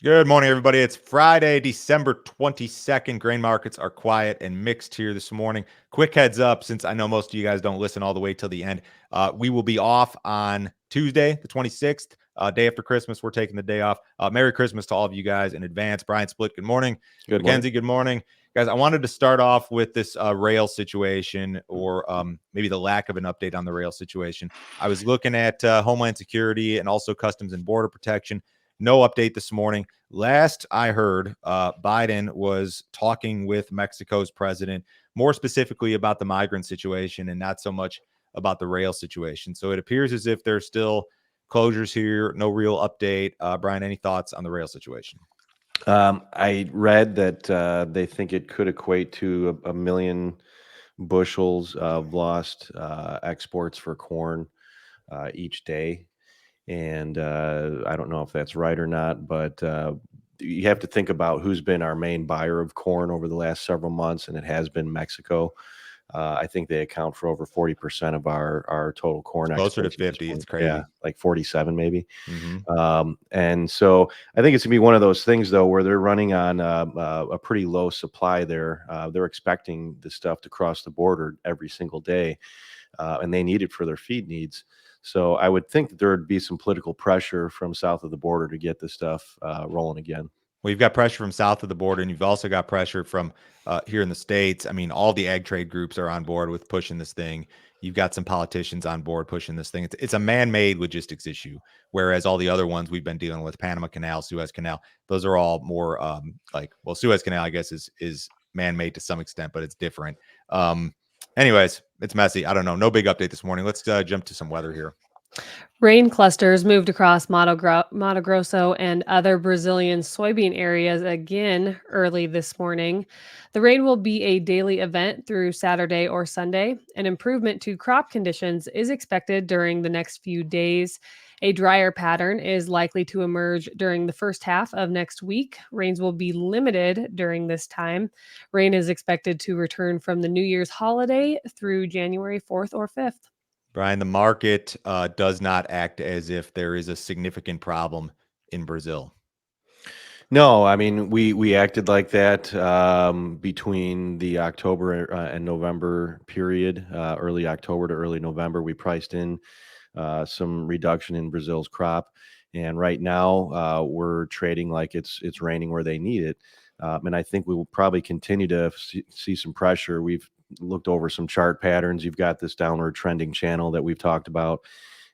Good morning, everybody. It's Friday, December 22nd. Grain markets are quiet and mixed here this morning. Quick heads up, since I know most of you guys don't listen all the way till the end. We will be off on Tuesday, the 26th, day after Christmas. We're taking the day off. Merry Christmas to all of you guys in advance. Brian Split, good morning. Good morning. Mackenzie, good morning. Guys, I wanted to start off with this rail situation, or maybe the lack of an update on the rail situation. I was looking at Homeland Security and also Customs and Border Protection. No update this morning. Last I heard, Biden was talking with Mexico's president, more specifically about the migrant situation and not so much about the rail situation. So it appears as if there's still closures here, no real update. Brian, any thoughts on the rail situation? I read that they think it could equate to a million bushels of lost exports for corn each day. And I don't know if that's right or not, but you have to think about who's been our main buyer of corn over the last several months, and it has been Mexico. I think they account for over 40% of our total corn Closer to exports at this 50. point. It's crazy. Yeah, like 47 maybe. Mm-hmm. And so I think it's gonna be one of those things though, where they're running on a pretty low supply there. They're expecting the stuff to cross the border every single day, and they need it for their feed needs. So I would think that there would be some political pressure from south of the border to get this stuff rolling again. Well, you've got pressure from south of the border, and you've also got pressure from here in the States. I mean, all the ag trade groups are on board with pushing this thing. You've got some politicians on board pushing this thing. It's a man-made logistics issue, whereas all the other ones we've been dealing with, Panama Canal, Suez Canal, those are all more well, Suez Canal, I guess, is man-made to some extent, but it's different. Anyways, it's messy. I don't know. No big update this morning. Let's jump to some weather here. Rain clusters moved across Mato Grosso and other Brazilian soybean areas again early this morning. The rain will be a daily event through Saturday or Sunday. An improvement to crop conditions is expected during the next few days. A drier pattern is likely to emerge during the first half of next week. Rains will be limited during this time. Rain is expected to return from the New Year's holiday through January 4th or 5th. Brian, the market does not act as if there is a significant problem in Brazil. No, I mean we acted like that between the October and November period, early October to early November. We priced in some reduction in Brazil's crop, and right now we're trading like it's raining where they need it, and I think we will probably continue to see some pressure. We've looked over some chart patterns. You've got this downward trending channel that we've talked about,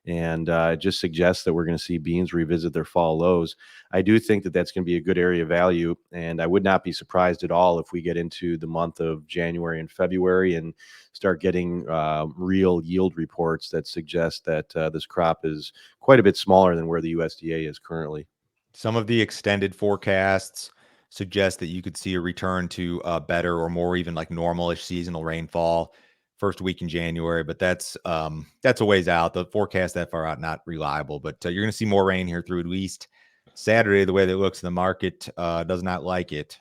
and it just suggests that we're going to see beans revisit their fall lows. I do think that that's going to be a good area of value, and I would not be surprised at all if we get into the month of January and February and start getting real yield reports that suggest that this crop is quite a bit smaller than where the USDA is currently. Some of the extended forecasts suggest that you could see a return to better or more even like normalish seasonal rainfall first week in January, but that's a ways out. The forecast that far out not reliable, but you're going to see more rain here through at least Saturday. The way that it looks, the market does not like it.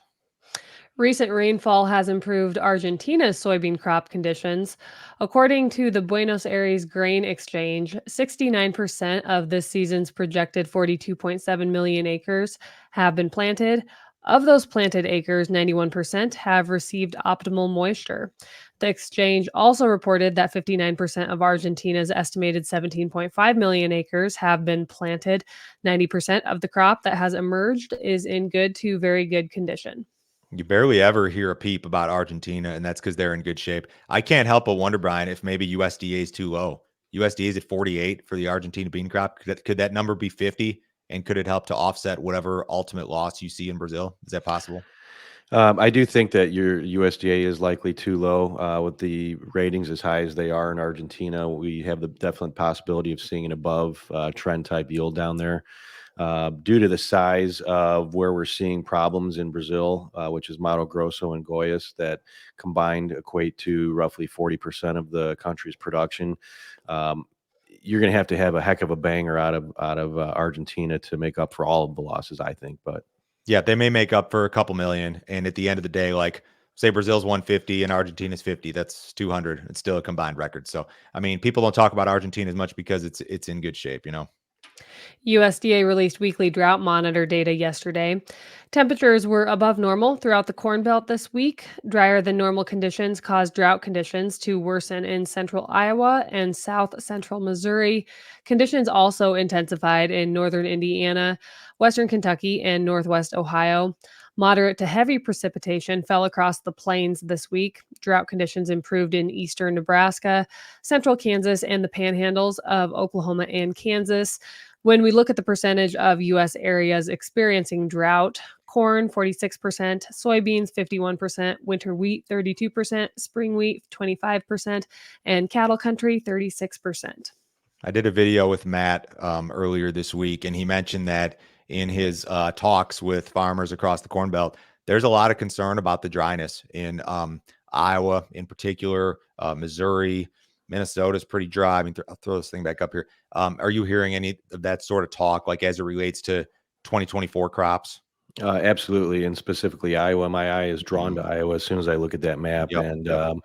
Recent rainfall has improved Argentina's soybean crop conditions. According to the Buenos Aires Grain Exchange, 69% of this season's projected 42.7 million acres have been planted. Of those planted acres, 91% have received optimal moisture. The exchange also reported that 59% of Argentina's estimated 17.5 million acres have been planted. 90% of the crop that has emerged is in good to very good condition. You barely ever hear a peep about Argentina, and that's because they're in good shape. I can't help but wonder, Brian, if maybe USDA is too low. USDA is at 48 for the Argentina bean crop. Could that number be 50? And could it help to offset whatever ultimate loss you see in Brazil? Is that possible? I do think that your USDA is likely too low with the ratings as high as they are in Argentina. We have the definite possibility of seeing an above trend type yield down there. Due to the size of where we're seeing problems in Brazil, which is Mato Grosso and Goiás, that combined equate to roughly 40% of the country's production. You're going to have a heck of a banger out of Argentina to make up for all of the losses, I think. But Yeah, they may make up for a couple million. And at the end of the day, like say Brazil's 150 and Argentina's 50, that's 200. It's still a combined record. So, I mean, people don't talk about Argentina as much because it's in good shape, you know? USDA released weekly drought monitor data yesterday. Temperatures were above normal throughout the Corn Belt this week. Drier than normal conditions caused drought conditions to worsen in central Iowa and south central Missouri. Conditions also intensified in northern Indiana, western Kentucky, and northwest Ohio. Moderate to heavy precipitation fell across the plains this week. Drought conditions improved in eastern Nebraska, central Kansas, and the panhandles of Oklahoma and Kansas. When we look at the percentage of U.S. areas experiencing drought, corn 46%, soybeans 51%, winter wheat 32%, spring wheat 25%, and cattle country 36%. I did a video with Matt earlier this week, and he mentioned that in his talks with farmers across the Corn Belt, there's a lot of concern about the dryness in Iowa, in particular, Missouri, Minnesota's pretty dry. I mean, I'll throw this thing back up here. Are you hearing any of that sort of talk, like as it relates to 2024 crops? Absolutely, and specifically Iowa. My eye is drawn to Iowa as soon as I look at that map. Yep, And yep.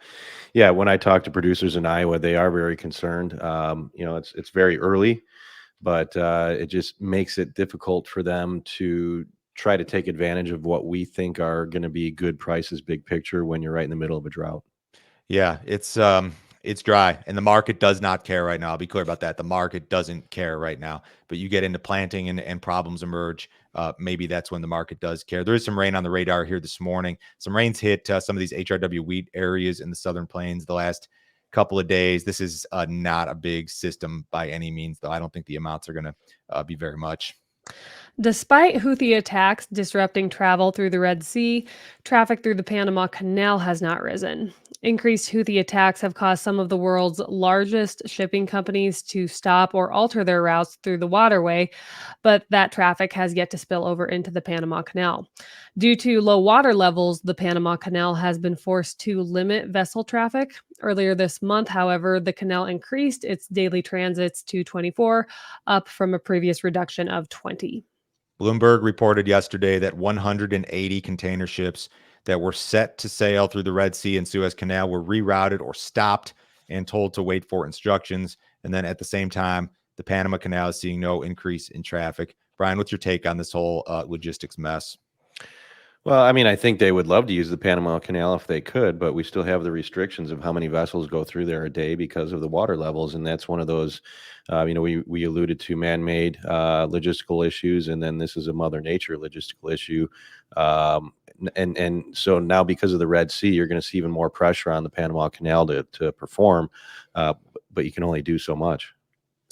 yeah, when I talk to producers in Iowa, they are very concerned. It's very early, but it just makes it difficult for them to try to take advantage of what we think are going to be good prices, big picture, when you're right in the middle of a drought. Yeah, it's dry and the market does not care right now. I'll be clear about that. The market doesn't care right now. But you get into planting and problems emerge. Maybe that's when the market does care. There is some rain on the radar here this morning. Some rains hit some of these HRW wheat areas in the southern plains the last couple of days. This is not a big system by any means, though. I don't think the amounts are going to be very much. Despite Houthi attacks disrupting travel through the Red Sea, traffic through the Panama Canal has not risen. Increased Houthi attacks have caused some of the world's largest shipping companies to stop or alter their routes through the waterway, but that traffic has yet to spill over into the Panama Canal. Due to low water levels, the Panama Canal has been forced to limit vessel traffic. Earlier this month, however, the canal increased its daily transits to 24, up from a previous reduction of 20. Bloomberg reported yesterday that 180 container ships that were set to sail through the Red Sea and Suez Canal were rerouted or stopped and told to wait for instructions. And then at the same time, the Panama Canal is seeing no increase in traffic. Brian, what's your take on this whole logistics mess? Well, I mean, I think they would love to use the Panama Canal if they could, but we still have the restrictions of how many vessels go through there a day because of the water levels, and that's one of those. We alluded to man-made logistical issues, and then this is a Mother Nature logistical issue. And so now because of the Red Sea, you're going to see even more pressure on the Panama Canal to perform, but you can only do so much.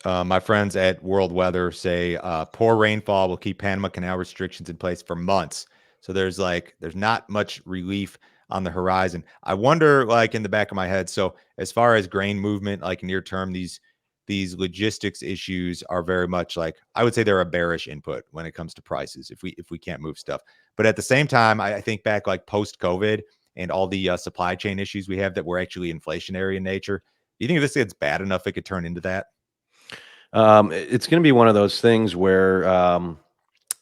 My friends at World Weather say poor rainfall will keep Panama Canal restrictions in place for months. So there's not much relief on the horizon. I wonder, like in the back of my head. So as far as grain movement, like near term, these logistics issues are very much like, I would say they're a bearish input when it comes to prices if we can't move stuff. But at the same time, I think back like post COVID and all the supply chain issues we have that were actually inflationary in nature. Do you think if this gets bad enough, it could turn into that? It's going to be one of those things where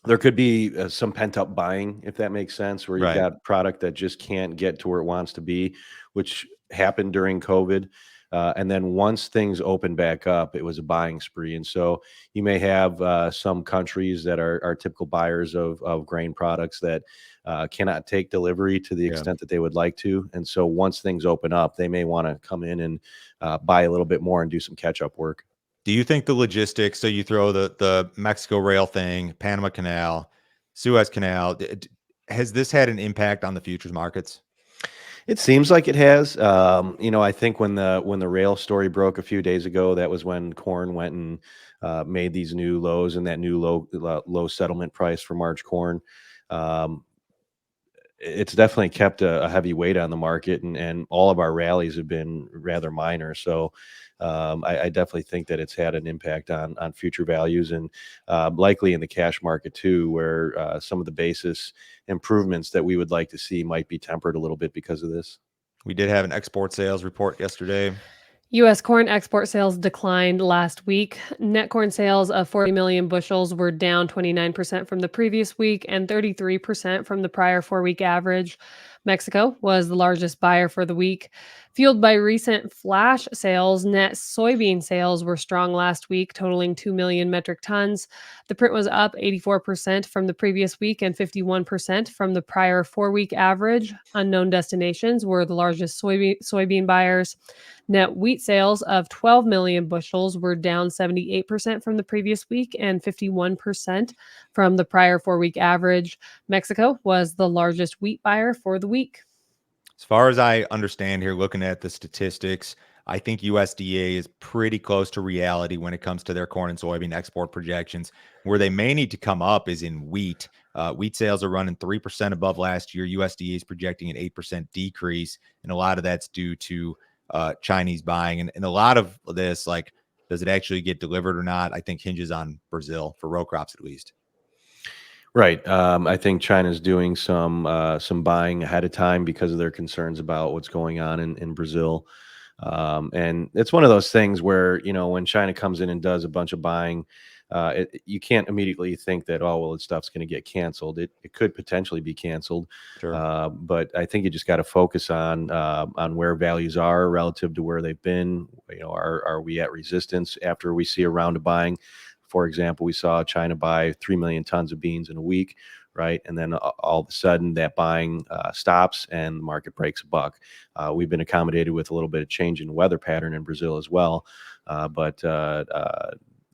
there could be some pent up buying, if that makes sense, where you've Right. got product that just can't get to where it wants to be, which happened during COVID. And then once things open back up, it was a buying spree. And so you may have some countries that are typical buyers of grain products that cannot take delivery to the Yeah. extent that they would like to. And so once things open up, they may want to come in and buy a little bit more and do some catch up work. Do you think the logistics, so you throw the Mexico rail thing, Panama Canal, Suez Canal, has this had an impact on the futures markets? It seems like it has. I think when the rail story broke a few days ago, that was when corn went and made these new lows and that new low settlement price for March corn. Um, it's definitely kept a heavy weight on the market, and all of our rallies have been rather minor. So I definitely think that it's had an impact on future values and likely in the cash market too, where some of the basis improvements that we would like to see might be tempered a little bit because of this. We did have an export sales report yesterday. U.S. corn export sales declined last week. Net corn sales of 40 million bushels were down 29% from the previous week and 33% from the prior 4-week average. Mexico was the largest buyer for the week. Fueled by recent flash sales, net soybean sales were strong last week, totaling 2 million metric tons. The print was up 84% from the previous week and 51% from the prior 4-week average. Unknown destinations were the largest soybean buyers. Net wheat sales of 12 million bushels were down 78% from the previous week and 51% from the prior 4-week average. Mexico was the largest wheat buyer for the week. As far as I understand here, looking at the statistics, I think USDA is pretty close to reality when it comes to their corn and soybean export projections. Where they may need to come up is in wheat. Wheat sales are running 3% above last year. USDA is projecting an 8% decrease, and a lot of that's due to Chinese buying. And a lot of this, like, does it actually get delivered or not, I think hinges on Brazil, for row crops at least. Right. I think China's doing some buying ahead of time because of their concerns about what's going on in Brazil. And it's one of those things where, when China comes in and does a bunch of buying, you can't immediately think that, oh, well, its stuff's going to get canceled. It could potentially be canceled. Sure. But I think you just got to focus on where values are relative to where they've been. Are we at resistance after we see a round of buying? For example, we saw China buy 3 million tons of beans in a week, right? And then all of a sudden that buying stops and the market breaks a buck. We've been accommodated with a little bit of change in weather pattern in Brazil as well. But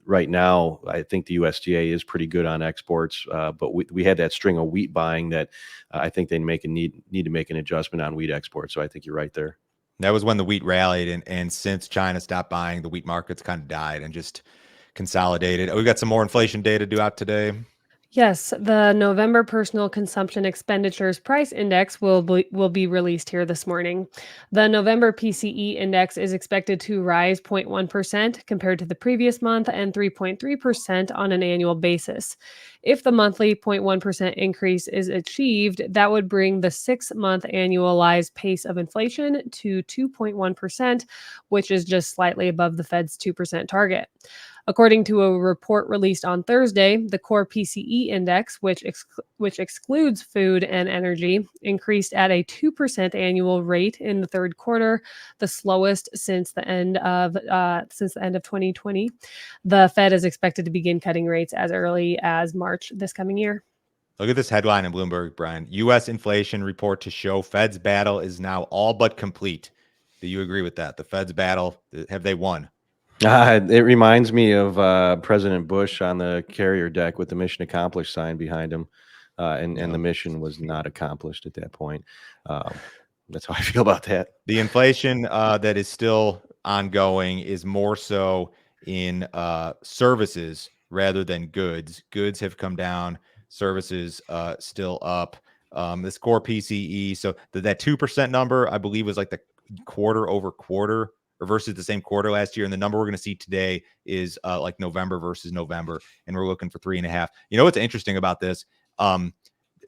right now, I think the USDA is pretty good on exports. But we had that string of wheat buying that I think they need to make an adjustment on wheat exports. So I think you're right there. That was when the wheat rallied, and since China stopped buying, the wheat markets kind of died and just consolidated. We got some more inflation data due out today. Yes, the November Personal Consumption Expenditures Price Index will be released here this morning. The November PCE index is expected to rise 0.1% compared to the previous month and 3.3% on an annual basis. If the monthly 0.1% increase is achieved, that would bring the 6-month annualized pace of inflation to 2.1%, which is just slightly above the Fed's 2% target. According to a report released on Thursday, the core PCE index, which excludes food and energy, increased at a 2% annual rate in the third quarter, the slowest since the end of 2020. The Fed is expected to begin cutting rates as early as March this coming year. Look at this headline in Bloomberg, Brian. U.S. inflation report to show Fed's battle is now all but complete. Do you agree with that? The Fed's battle, have they won? It reminds me of President Bush on the carrier deck with the mission accomplished sign behind him. And the mission was not accomplished at that point. That's how I feel about that. The inflation that is still ongoing is more so in services rather than goods. Goods have come down, services still up. This core PCE, so that 2% number, I believe, was like the quarter over quarter or versus the same quarter last year. And the number we're going to see today is like November versus November. And we're looking for 3.5. You know what's interesting about this?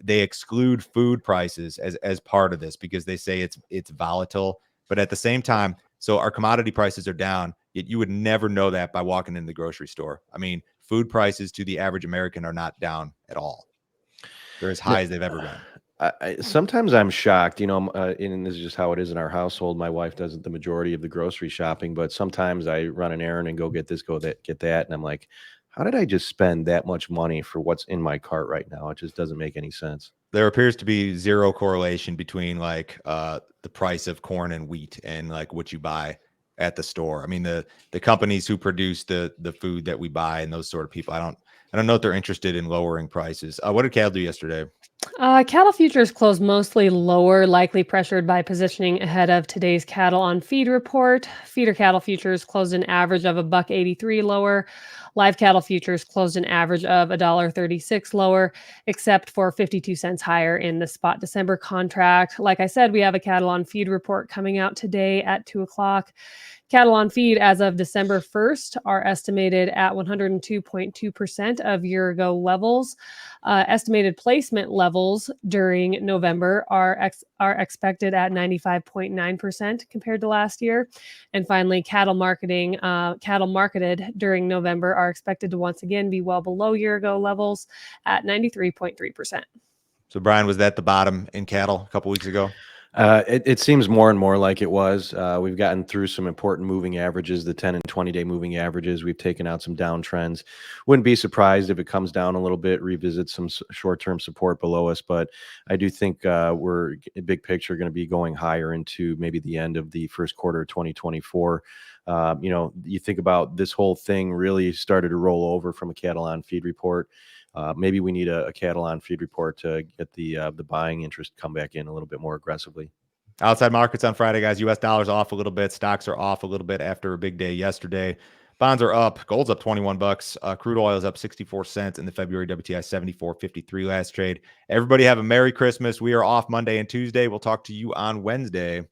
They exclude food prices as part of this because they say it's volatile. But at the same time, so our commodity prices are down, yet you would never know that by walking in the grocery store. I mean, food prices to the average American are not down at all. They're as high as they've ever been. Sometimes I'm shocked, and this is just how it is in our household. My wife does the majority of the grocery shopping, but sometimes I run an errand and go get this, get that. And I'm like, how did I just spend that much money for what's in my cart right now? It just doesn't make any sense. There appears to be zero correlation between like the price of corn and wheat and like what you buy at the store. I mean, the companies who produce the food that we buy and those sort of people, I don't know if they're interested in lowering prices. What did cattle do yesterday? Cattle futures closed mostly lower, likely pressured by positioning ahead of today's cattle on feed report. Feeder cattle futures closed an average of $1.83 lower. Live cattle futures closed an average of $1.36 lower, except for 52 cents higher in the spot December contract. Like I said, we have a cattle on feed report coming out today at 2:00. Cattle on feed as of December 1st are estimated at 102.2% of year-ago levels. Estimated placement levels during November are expected at 95.9% compared to last year. And finally, cattle marketed during November are expected to once again be well below year-ago levels at 93.3%. So, Brian, was that the bottom in cattle a couple weeks ago? It seems more and more like it was. We've gotten through some important moving averages, the 10 and 20-day moving averages. We've taken out some downtrends. Wouldn't be surprised if it comes down a little bit, revisit some short-term support below us. But I do think we're, big picture, going to be going higher into maybe the end of the first quarter of 2024. You think about this whole thing really started to roll over from a cattle on feed report. Maybe we need a cattle on feed report to get the buying interest come back in a little bit more aggressively. Outside markets on Friday, guys. U.S. dollars off a little bit. Stocks are off a little bit after a big day yesterday. Bonds are up. Gold's up $21. Crude oil is up 64 cents in the February WTI 74.53 last trade. Everybody have a Merry Christmas. We are off Monday and Tuesday. We'll talk to you on Wednesday.